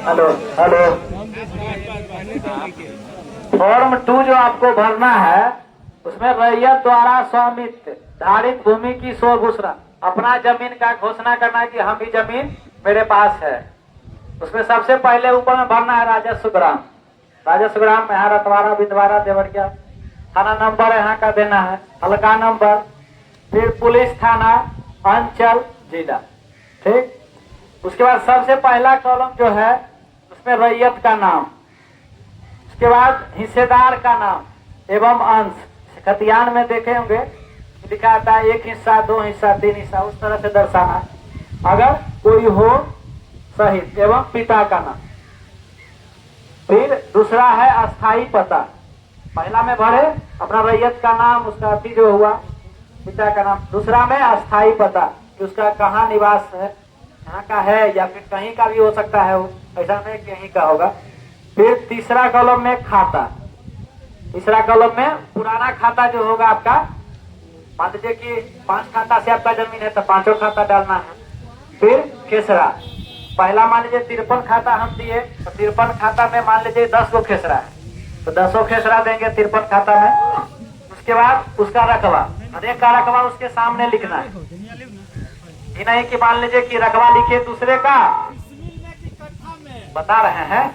Hello hello. Form 2 जो आपको भरना है उसमें रैयत द्वारा स्वामित्व धारित भूमि की स्व घोषणा, अपना जमीन का घोषणा करना है कि हम भी जमीन मेरे पास है। उसमें सबसे पहले ऊपर में भरना है राजस्व ग्राम। राजस्व ग्राम यहाँ रतवाड़ा बिंदवाड़ा देवरिया, थाना नंबर यहाँ का देना है, हल्का नंबर, फिर पुलिस थाना, अंचल, जिला। ठीक। उसके बाद सबसे पहला कॉलम जो है उसमें रैयत का नाम, उसके बाद हिस्सेदार का नाम एवं अंश। खतियान में देखे होंगे लिखा आता है 1 हिस्सा 2 हिस्सा 3 हिस्सा, उस तरह से दर्शाना अगर कोई हो सहित, एवं पिता का नाम। फिर दूसरा है अस्थाई पता। पहला में भरे अपना रैयत का नाम, उसका अति जो हुआ पिता का नाम। दूसरा में अस्थाई पता कि उसका कहाँ निवास है, यहाँ का है या फिर कहीं का भी हो सकता है, वो ऐसा नहीं कहीं का होगा। फिर तीसरा कॉलम में खाता। तीसरा कॉलम में पुराना खाता जो होगा आपका, मान लीजिए कि 5 खाता से आपका जमीन है तो 5 खाता डालना है। फिर खेसरा, पहला मान लीजिए 53 खाता हम दिए तो 53 खाता में मान लीजिए 10 गो खेसरा है तो 10 खेसरा देंगे 53 खाता में। उसके बाद उसका रकबा, हर एक का रकबा उसके सामने लिखना है। ये नहीं कि मान लीजिए कि रकबा लिखे दूसरे का, बता रहे हैं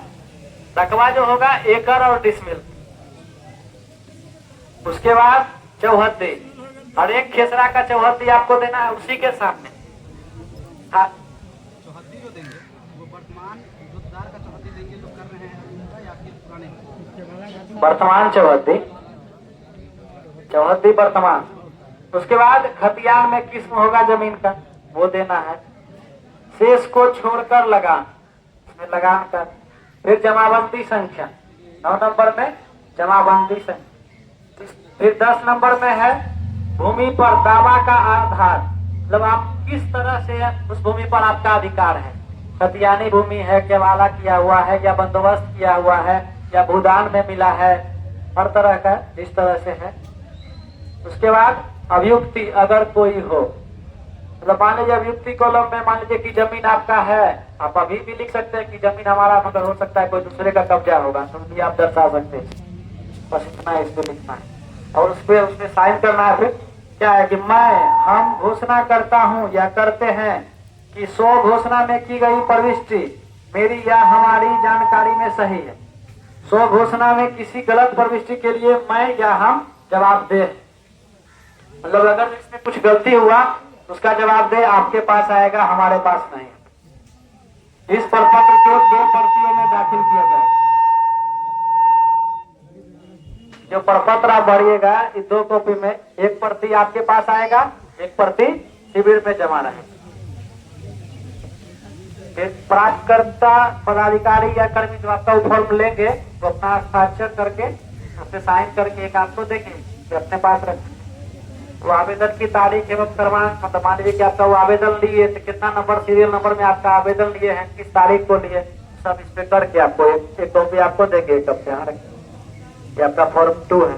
रकबा जो होगा एकड़ और डिसमिल। उसके बाद चौहद्दी, हर एक खेसरा का चौहद्दी आपको देना है उसी के सामने। चौहद्दी जो देंगे वो वर्तमान जोतदार का चौहद्दी देंगे जो कर रहे हैं उनका, या फिर पुराने वर्तमान चौहद्दी, चौहद्दी वर्तमान। उसके बाद खतियान में किस्म होगा जमीन का वो देना है। शेष को छोड़कर लगान, इसमें लगान कर। फिर जमाबंदी संख्या, 9 नंबर में जमाबंदी संख्या। फिर 10 नंबर में है भूमि पर दावा का आधार, मतलब आप किस तरह से उस भूमि पर आपका अधिकार है। खतियानी भूमि है, केवाला किया हुआ है या बंदोबस्त किया हुआ है या भूदान में मिला है, हर तरह का इस तरह से है। उसके बाद अभियुक्ति अगर कोई हो, मतलब मान लीजिए अभियुक्ति कॉलम में मान लीजिए कि जमीन आपका है, आप अभी भी लिख सकते हैं कि जमीन हमारा, मगर हो सकता है कोई दूसरे का कब्जा होगा तो भी आप दर्शा सकते हैं। बस इतना इसको लिखना है और उसमें साइन करना है। फिर क्या है कि हम घोषणा करता हूं या करते हैं कि 100 घोषणा में की गई प्रविष्टि मेरी या हमारी जानकारी में सही है। 100 घोषणा में किसी गलत प्रविष्टि के लिए मैं या हम जवाबदेह, मतलब अगर इसमें कुछ गलती हुआ उसका जवाबदेह आपके पास आएगा, हमारे पास नहीं। इस प्रपत्र को 2 प्रतियों में दाखिल किया जाएगा। जो प्रपत्र आप भरिएगा इस 2 कॉपी में, एक प्रति आपके पास आएगा, एक प्रति शिविर में जमा रहेगा। फिर प्राप्तकर्ता पदाधिकारी या कर्मी जो आपका फॉर्म लेंगे वो अपना हस्ताक्षर करके उससे साइन करके एक आपको देंगे कि अपने पास रखें। वो आवेदन की तारीख एवं क्रमांक, मतलब मान लीजिए कि आपका वो आवेदन लिए तो कितना नंबर सीरियल नंबर में आपका आवेदन लिए हैं, किस तारीख को लिए, सब इस पे करके आपको एक कॉपी आपको देंगे। कब से यहाँ रखें, ये आपका फॉर्म 2 है।